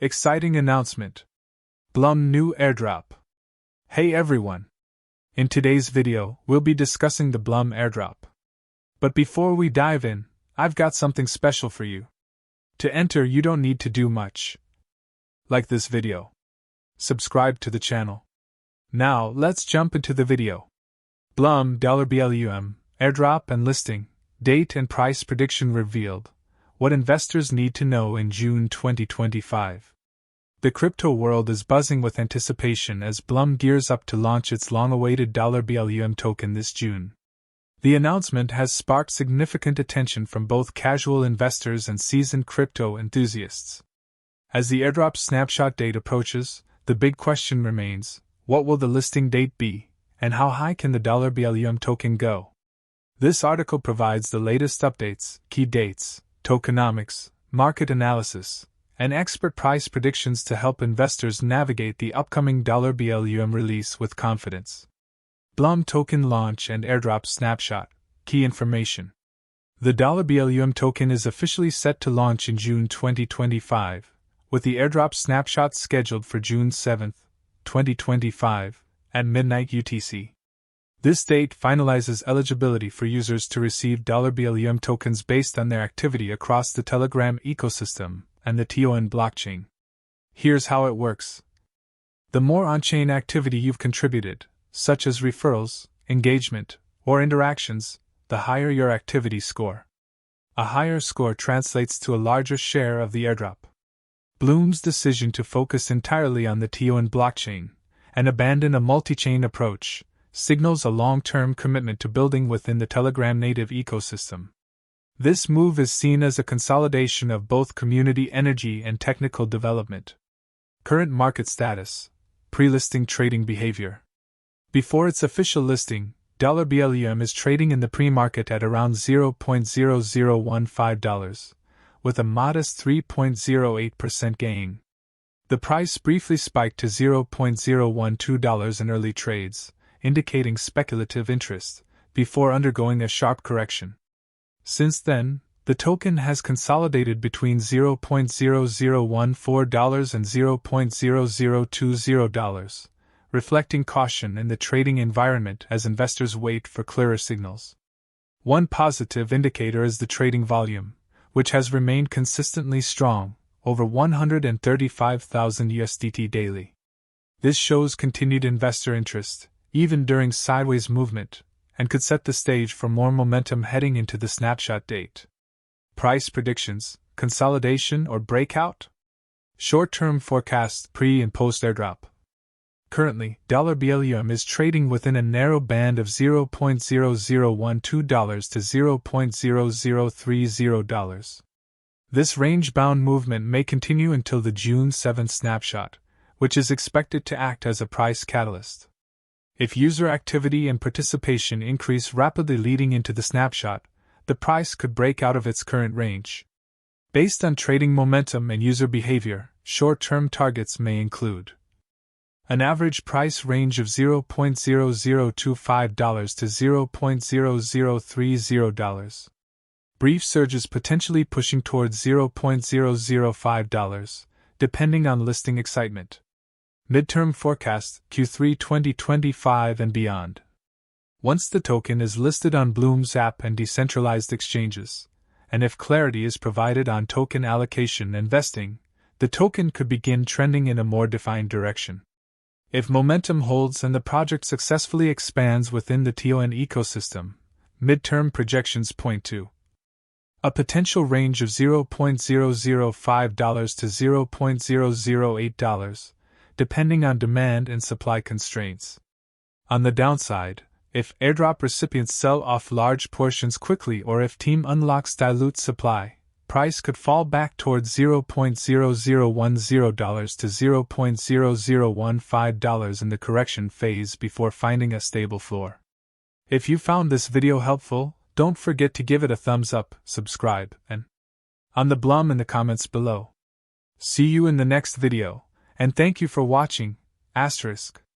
Exciting announcement. Blum new airdrop. Hey everyone. In today's video, we'll be discussing the Blum Airdrop. But before we dive in, I've got something special for you. To enter, you don't need to do much. Like this video. Subscribe to the channel. Now, let's jump into the video. Blum $Blum airdrop and listing, date and price prediction revealed. What investors need to know in June 2025. The crypto world is buzzing with anticipation as Blum gears up to launch its long-awaited $Blum token this June. The announcement has sparked significant attention from both casual investors and seasoned crypto enthusiasts. As the airdrop snapshot date approaches, the big question remains, what will the listing date be, and how high can the $Blum token go? This article provides the latest updates, key dates, tokenomics, market analysis, and expert price predictions to help investors navigate the upcoming $Blum release with confidence. Blum token launch and airdrop snapshot, key information. The $Blum token is officially set to launch in June 2025, with the airdrop snapshot scheduled for June 7, 2025, at midnight UTC. This date finalizes eligibility for users to receive $Blum tokens based on their activity across the Telegram ecosystem and the KuCoin blockchain. Here's how it works. The more on-chain activity you've contributed, such as referrals, engagement, or interactions, the higher your activity score. A higher score translates to a larger share of the airdrop. Blum's decision to focus entirely on the KuCoin blockchain and abandon a multi-chain approach signals a long-term commitment to building within the Telegram native ecosystem. This move is seen as a consolidation of both community energy and technical development. Current market status, pre-listing trading behavior. Before its official listing, $Blum is trading in the pre-market at around $0.0015, with a modest 3.08% gain. The price briefly spiked to $0.012 in early trades, indicating speculative interest, before undergoing a sharp correction. Since then, the token has consolidated between $0.0014 and $0.0020, reflecting caution in the trading environment as investors wait for clearer signals. One positive indicator is the trading volume, which has remained consistently strong, over 135,000 USDT daily. This shows continued investor interest, even during sideways movement, and could set the stage for more momentum heading into the snapshot date. Price predictions, consolidation or breakout? Short-term forecasts pre- and post-airdrop. Currently, $Blum is trading within a narrow band of $0.0012 to $0.0030. This range-bound movement may continue until the June 7 snapshot, which is expected to act as a price catalyst. If user activity and participation increase rapidly leading into the snapshot, the price could break out of its current range. Based on trading momentum and user behavior, short-term targets may include an average price range of $0.0025 to $0.0030, brief surges potentially pushing towards $0.005, depending on listing excitement. Midterm forecast, Q3 2025 and beyond. Once the token is listed on Blum's app and decentralized exchanges, and if clarity is provided on token allocation and vesting, the token could begin trending in a more defined direction. If momentum holds and the project successfully expands within the KuCoin ecosystem, midterm projections point to a potential range of $0.005 to $0.008, depending on demand and supply constraints. On the downside, if airdrop recipients sell off large portions quickly or if team unlocks dilute supply, price could fall back towards $0.0010 to $0.0015 in the correction phase before finding a stable floor. If you found this video helpful, don't forget to give it a thumbs up, subscribe, and on the Blum in the comments below. See you in the next video, and thank you for watching, *.